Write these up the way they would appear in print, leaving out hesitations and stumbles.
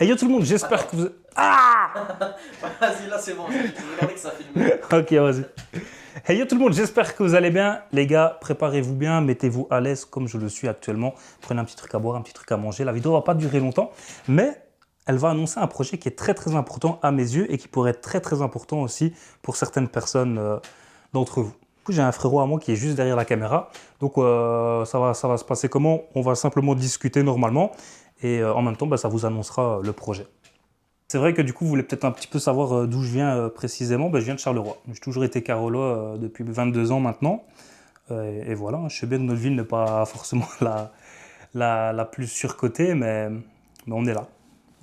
Hey yo tout le monde, j'espère que vous... Vas-y, là c'est bon, je regardais que ça filme. Ok, vas-y. Hey yo tout le monde, j'espère que vous allez bien. Les gars, préparez-vous bien, mettez-vous à l'aise comme je le suis actuellement. Prenez un petit truc à boire, un petit truc à manger. La vidéo va pas durer longtemps, mais elle va annoncer un projet qui est très très important à mes yeux et qui pourrait être très très important aussi pour certaines personnes d'entre vous. Du coup, j'ai un frérot à moi qui est juste derrière la caméra. Donc ça va se passer comment? On va simplement discuter normalement et en même temps, ça vous annoncera le projet. C'est vrai que du coup, vous voulez peut-être un petit peu savoir d'où je viens précisément. Je viens de Charleroi. J'ai toujours été carolois depuis 22 ans maintenant. Et voilà, je sais bien que notre ville n'est pas forcément la plus surcotée, mais on est là.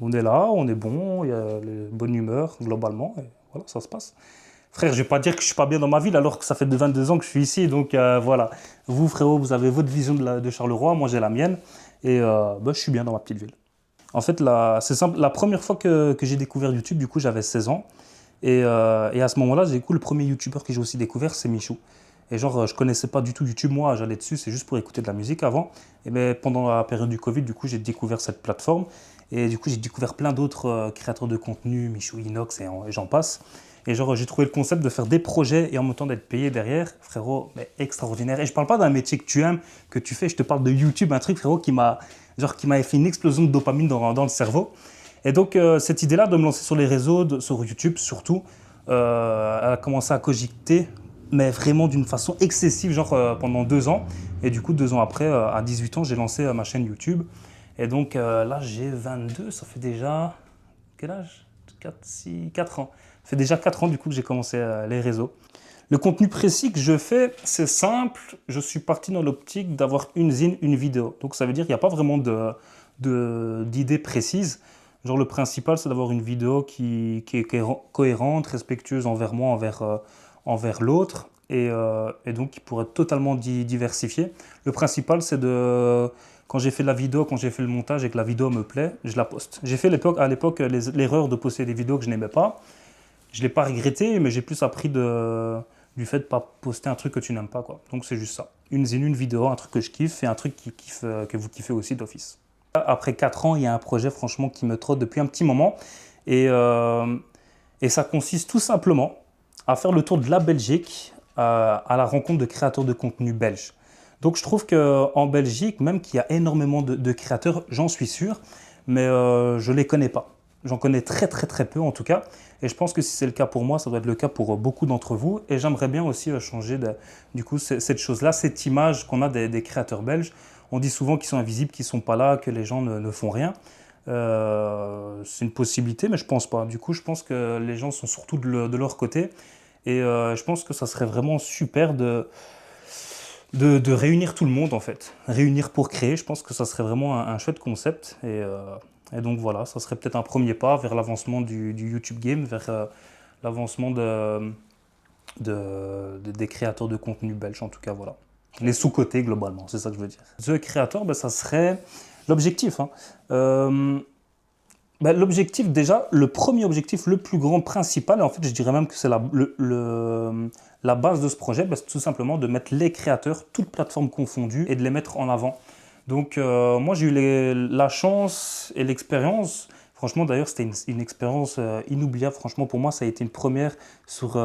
On est là, on est bon, il y a la bonne humeur globalement, et voilà, ça se passe. Frère, je vais pas dire que je suis pas bien dans ma ville alors que ça fait de 22 ans que je suis ici, donc voilà. Vous, frérot, vous avez votre vision de Charleroi, moi j'ai la mienne, et je suis bien dans ma petite ville. En fait, c'est simple, la première fois que j'ai découvert YouTube, du coup, j'avais 16 ans. Et à ce moment-là, du coup, le premier YouTuber que j'ai aussi découvert, c'est Michou. Et genre, je connaissais pas du tout YouTube, moi, j'allais dessus, c'est juste pour écouter de la musique avant. Et bien, pendant la période du Covid, du coup, j'ai découvert cette plateforme. Et du coup, j'ai découvert plein d'autres créateurs de contenu, Michou, Inox et j'en passe. Et genre, j'ai trouvé le concept de faire des projets et en même temps d'être payé derrière, frérot, mais extraordinaire. Et je parle pas d'un métier que tu aimes, que tu fais, je te parle de YouTube, un truc, frérot, qui m'avait fait une explosion de dopamine dans le cerveau. Et donc, cette idée-là de me lancer sur les réseaux, sur YouTube surtout, elle a commencé à cogiter, mais vraiment d'une façon excessive, genre pendant 2 ans. Et du coup, 2 ans après, à 18 ans, j'ai lancé ma chaîne YouTube. Et donc là, j'ai 22, ça fait déjà... Quel âge? 4 ans. Ça fait déjà 4 ans du coup que j'ai commencé les réseaux. Le contenu précis que je fais, c'est simple. Je suis parti dans l'optique d'avoir une zine, une vidéo. Donc ça veut dire qu'il n'y a pas vraiment d'idée précise. Genre le principal, c'est d'avoir une vidéo qui est cohérente, respectueuse envers moi, envers l'autre. Et donc qui pourrait être totalement diversifiée. Le principal, c'est quand j'ai fait la vidéo, quand j'ai fait le montage et que la vidéo me plaît, je la poste. J'ai fait à l'époque l'erreur de poster des vidéos que je n'aimais pas. Je ne l'ai pas regretté, mais j'ai plus appris du fait de ne pas poster un truc que tu n'aimes pas, quoi. Donc c'est juste ça. Une zine, une vidéo, un truc que je kiffe et un truc que vous kiffez aussi d'office. Après 4 ans, il y a un projet franchement qui me trotte depuis un petit moment. Et, euh, et ça consiste tout simplement à faire le tour de la Belgique à la rencontre de créateurs de contenu belges. Donc je trouve qu'en Belgique, même qu'il y a énormément de créateurs, j'en suis sûr, mais je ne les connais pas. J'en connais très très très peu en tout cas. Et je pense que si c'est le cas pour moi, ça doit être le cas pour beaucoup d'entre vous. Et j'aimerais bien aussi changer du coup cette chose-là, cette image qu'on a des créateurs belges. On dit souvent qu'ils sont invisibles, qu'ils ne sont pas là, que les gens ne font rien. C'est une possibilité, mais je ne pense pas. Du coup, je pense que les gens sont surtout de leur côté. Et je pense que ça serait vraiment super de réunir tout le monde en fait. Réunir pour créer, je pense que ça serait vraiment un chouette concept. Et donc voilà, ça serait peut-être un premier pas vers l'avancement du YouTube Game, vers l'avancement des créateurs de contenu belges en tout cas, voilà. Les sous-cotés globalement, c'est ça que je veux dire. The Creator, ça serait l'objectif. Hein. L'objectif déjà, le premier objectif, le plus grand principal, et en fait je dirais même que c'est la base de ce projet, c'est tout simplement de mettre les créateurs, toutes plateformes confondues, et de les mettre en avant. Donc moi j'ai eu la chance et l'expérience, franchement d'ailleurs c'était une expérience inoubliable, franchement pour moi ça a été une première sur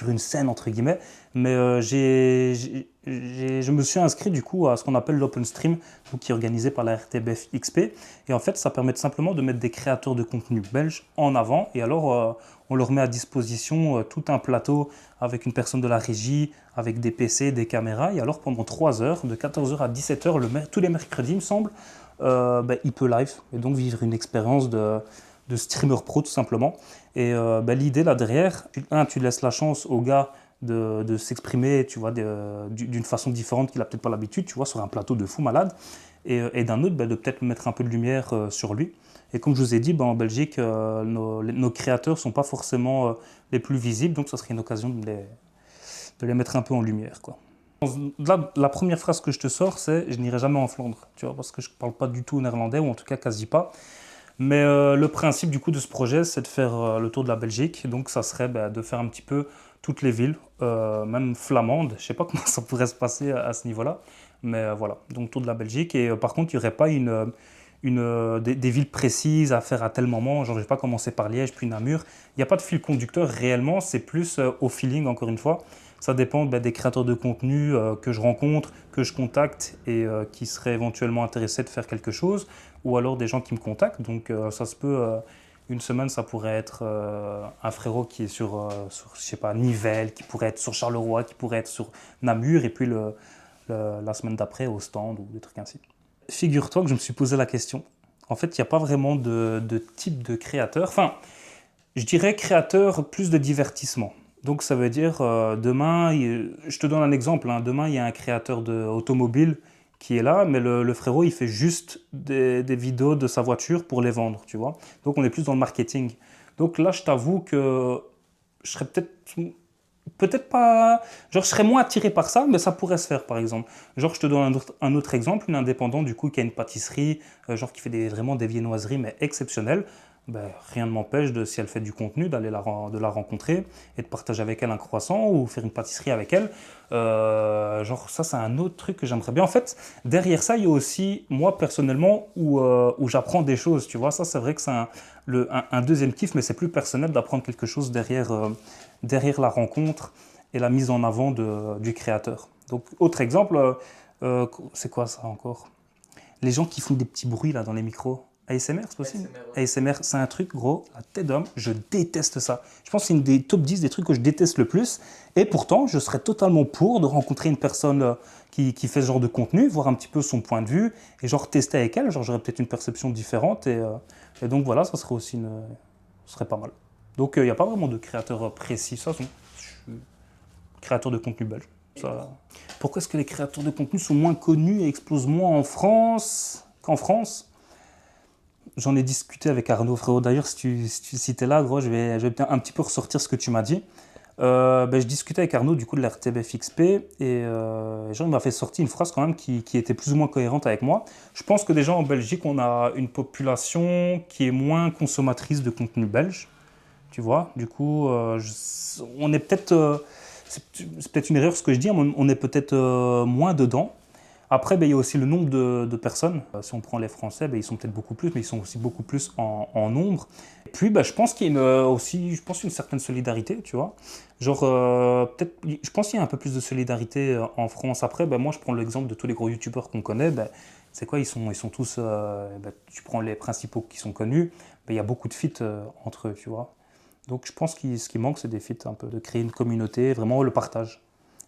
une scène entre guillemets, mais je me suis inscrit du coup à ce qu'on appelle l'Open Stream, qui est organisé par la RTBF XP, et en fait ça permet simplement de mettre des créateurs de contenu belges en avant, et alors on leur met à disposition tout un plateau avec une personne de la régie, avec des PC, des caméras, et alors pendant 3 heures, de 14h à 17h, tous les mercredis, il me semble, il peut live, et donc vivre une expérience de streamer pro tout simplement. Et l'idée là derrière, tu laisses la chance au gars de s'exprimer, tu vois, d'une façon différente qu'il n'a peut-être pas l'habitude, tu vois, sur un plateau de fou malade, et d'un autre, de peut-être mettre un peu de lumière sur lui. Et comme je vous ai dit, en Belgique, nos créateurs ne sont pas forcément les plus visibles, donc ça serait une occasion de les mettre un peu en lumière, quoi. Là, la première phrase que je te sors, c'est « je n'irai jamais en Flandre », tu vois, parce que je ne parle pas du tout néerlandais, ou en tout cas quasi pas. Mais le principe du coup de ce projet, c'est de faire le tour de la Belgique. Donc ça serait de faire un petit peu toutes les villes, même flamandes. Je ne sais pas comment ça pourrait se passer à ce niveau-là. Mais voilà, donc tour de la Belgique. Et par contre, il n'y aurait pas une des villes précises à faire à tel moment. Genre, je vais pas commencer par Liège, puis Namur. Il n'y a pas de fil conducteur réellement, c'est plus au feeling, encore une fois. Ça dépend des créateurs de contenu que je rencontre, que je contacte et qui seraient éventuellement intéressés de faire quelque chose, ou alors des gens qui me contactent. Donc, ça se peut, une semaine, ça pourrait être un frérot qui est sur, je sais pas, Nivelles, qui pourrait être sur Charleroi, qui pourrait être sur Namur, et puis la semaine d'après au stand ou des trucs ainsi. Figure-toi que je me suis posé la question. En fait, il n'y a pas vraiment de type de créateur. Enfin, je dirais créateur plus de divertissement. Donc ça veut dire, demain, je te donne un exemple, hein. Demain, il y a un créateur d'automobile qui est là, mais le frérot, il fait juste des vidéos de sa voiture pour les vendre, tu vois. Donc on est plus dans le marketing. Donc là, je t'avoue que je serais peut-être pas, genre je serais moins attiré par ça, mais ça pourrait se faire par exemple. Genre je te donne un autre exemple, une indépendante du coup qui a une pâtisserie, genre qui fait vraiment des viennoiseries mais exceptionnelles. Ben, rien ne m'empêche si elle fait du contenu d'aller de la rencontrer et de partager avec elle un croissant ou faire une pâtisserie avec elle. Genre ça c'est un autre truc que j'aimerais bien. En fait derrière ça il y a aussi moi personnellement où j'apprends des choses, tu vois. Ça c'est vrai que c'est un deuxième kiff, mais c'est plus personnel d'apprendre quelque chose derrière la rencontre et la mise en avant du créateur. Donc, autre exemple, c'est quoi ça encore? Les gens qui font des petits bruits là dans les micros. ASMR, c'est possible? ASMR, ouais. ASMR, c'est un truc, gros, la tête d'homme, je déteste ça. Je pense que c'est une des top 10 des trucs que je déteste le plus. Et pourtant, je serais totalement pour de rencontrer une personne qui fait ce genre de contenu, voir un petit peu son point de vue et genre tester avec elle. Genre, j'aurais peut-être une perception différente. Et donc voilà, ça serait aussi ce serait pas mal. Donc il n'y a pas vraiment de créateur précis. Ça, je suis créateur de contenu belge. Ça. Pourquoi est-ce que les créateurs de contenu sont moins connus et explosent moins en France qu'en France? J'en ai discuté avec Arnaud, frérot. D'ailleurs, si tu es là, gros, je vais un petit peu ressortir ce que tu m'as dit. Je discutais avec Arnaud du coup de la RTBF-XP et genre, il m'a fait sortir une phrase quand même qui était plus ou moins cohérente avec moi. Je pense que déjà en Belgique, on a une population qui est moins consommatrice de contenu belge. Tu vois, du coup, on est peut-être, c'est peut-être une erreur ce que je dis, mais on est peut-être moins dedans. Après, il y a aussi le nombre de personnes. Si on prend les Français, ils sont peut-être beaucoup plus, mais ils sont aussi beaucoup plus en nombre. Et puis, je pense qu'il y a aussi, je pense, une certaine solidarité, tu vois. Genre, peut-être, je pense qu'il y a un peu plus de solidarité en France. Après, moi, je prends l'exemple de tous les gros youtubeurs qu'on connaît. C'est quoi, ils sont tous, tu prends les principaux qui sont connus, il y a beaucoup de feats entre eux, tu vois. Donc je pense que ce qui manque, c'est des feats, un peu, de créer une communauté, vraiment le partage.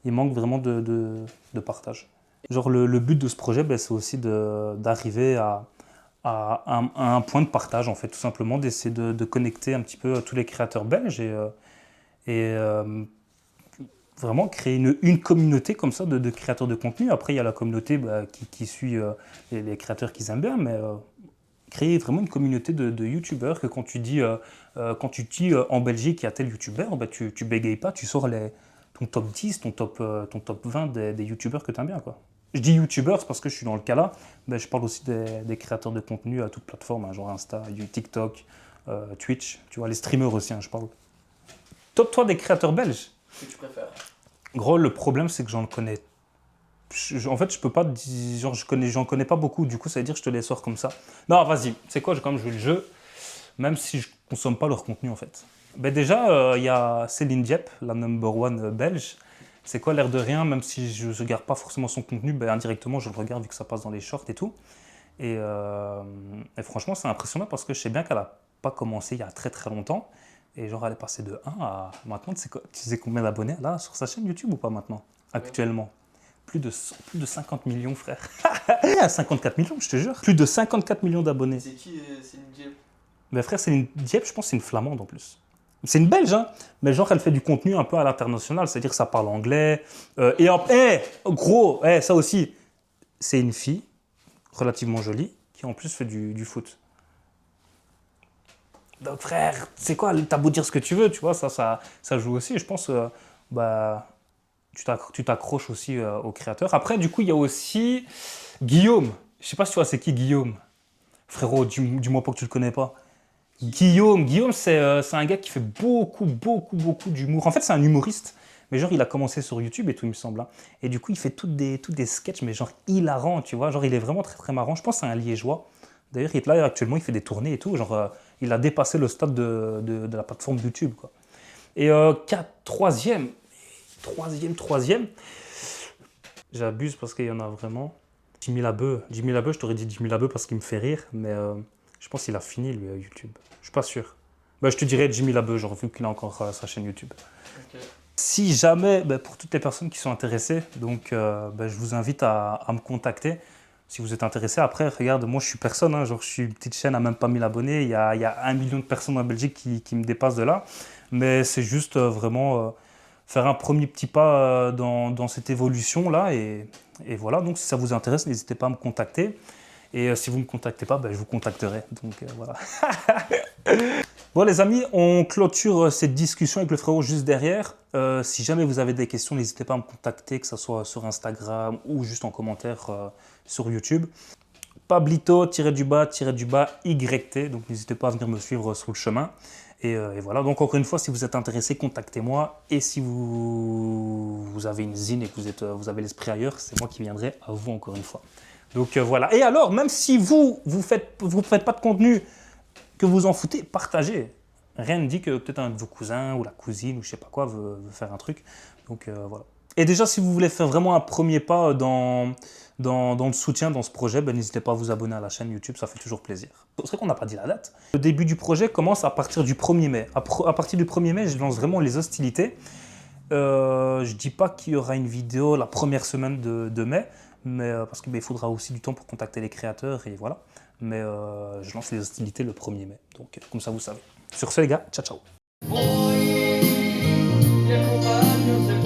Il manque vraiment de partage. Genre le but de ce projet, c'est aussi d'arriver à un point de partage, en fait, tout simplement, d'essayer de connecter un petit peu tous les créateurs belges et vraiment créer une communauté comme ça de créateurs de contenu. Après, il y a la communauté qui suit les créateurs qu'ils aiment bien, mais créer vraiment une communauté de youtubeurs que quand tu dis en Belgique il y a tel youtubeur, tu bégayes pas, tu sors ton top 10, ton top 20 des youtubeurs que tu aimes bien, quoi. Je dis youtubeurs parce que je suis dans le cas là, je parle aussi des créateurs de contenu à toute plateforme, hein, genre Insta, TikTok, Twitch, tu vois, les streamers aussi, hein, je parle. Top 3 des créateurs belges. Que tu préfères? Gros, le problème c'est que j'en connais. En fait, je peux pas dire, genre, j'en connais pas beaucoup, du coup, ça veut dire que je te les sors comme ça. Non, vas-y, c'est quoi, comme je joue le jeu, même si je consomme pas leur contenu, en fait. Déjà, il y a Céline Diep, la number one belge. C'est quoi, l'air de rien, même si je ne regarde pas forcément son contenu, indirectement, je le regarde vu que ça passe dans les shorts et tout. Et franchement, c'est impressionnant parce que je sais bien qu'elle a pas commencé il y a très très longtemps. Et genre, elle est passée de 1 à maintenant, tu sais combien d'abonnés elle a sur sa chaîne YouTube ou pas maintenant, actuellement? Plus de 50 millions, frère. Elle a 54 millions, je te jure. Plus de 54 millions d'abonnés. C'est qui Céline Diep? Mais frère, Céline Diep, je pense que c'est une flamande en plus. C'est une belge, hein. Mais genre, elle fait du contenu un peu à l'international. C'est-à-dire que ça parle anglais. Gros, ça aussi. C'est une fille relativement jolie qui en plus fait du foot. Donc frère, c'est quoi, t'as beau dire ce que tu veux, tu vois, ça joue aussi. Je pense tu t'accroches aussi au créateur. Après, du coup, il y a aussi Guillaume. Je sais pas si tu vois, c'est qui Guillaume? Frérot, dis-moi pas que tu le connais pas. Guillaume, c'est un gars qui fait beaucoup d'humour. En fait, c'est un humoriste. Mais genre, il a commencé sur YouTube et tout, il me semble, hein. Et du coup, il fait toutes des sketchs, mais genre hilarants, tu vois. Genre, il est vraiment très, très marrant. Je pense que c'est un Liégeois. D'ailleurs, Hitler, actuellement, il fait des tournées et tout. Genre, il a dépassé le stade de la plateforme YouTube, quoi. Et troisième, j'abuse parce qu'il y en a vraiment. Jimmy Labeu, je t'aurais dit Jimmy Labeu parce qu'il me fait rire, mais je pense qu'il a fini, lui, YouTube. Je suis pas sûr. Bah, je te dirais Jimmy Labeu, genre, vu qu'il a encore sa chaîne YouTube. Ok. Si jamais, bah, pour toutes les personnes qui sont intéressées, donc bah, je vous invite à me contacter. Si vous êtes intéressé, après, regarde, moi je suis personne, hein, genre je suis une petite chaîne à même pas 1000 abonnés, il y a 1 million de personnes en Belgique qui me dépassent de là, mais c'est juste vraiment faire un premier petit pas dans cette évolution-là, et voilà, donc si ça vous intéresse, n'hésitez pas à me contacter, et si vous ne me contactez pas, ben, je vous contacterai, donc voilà. Bon les amis, on clôture cette discussion avec le frérot juste derrière. Si jamais vous avez des questions, n'hésitez pas à me contacter, que ce soit sur Instagram ou juste en commentaire sur YouTube. Pablito-YT, donc n'hésitez pas à venir me suivre sur le chemin. Et voilà, donc encore une fois, si vous êtes intéressé, contactez-moi. Et si vous avez une zine et que vous avez l'esprit ailleurs, c'est moi qui viendrai à vous encore une fois. Donc voilà. Et alors, même si vous faites pas de contenu, que vous en foutez, partagez. Rien ne dit que peut-être un de vos cousins ou la cousine ou je sais pas quoi veut faire un truc. Donc voilà. Et déjà, si vous voulez faire vraiment un premier pas dans le soutien dans ce projet, ben, n'hésitez pas à vous abonner à la chaîne YouTube, ça fait toujours plaisir. C'est vrai qu'on n'a pas dit la date. Le début du projet commence à partir du 1er mai. À partir du 1er mai, je lance vraiment les hostilités. Je dis pas qu'il y aura une vidéo la première semaine de mai, mais, parce qu'il faudra aussi du temps pour contacter les créateurs et voilà. Mais je lance les hostilités le 1er mai, donc comme ça vous savez. Sur ce les gars, ciao ciao. Les compagnes,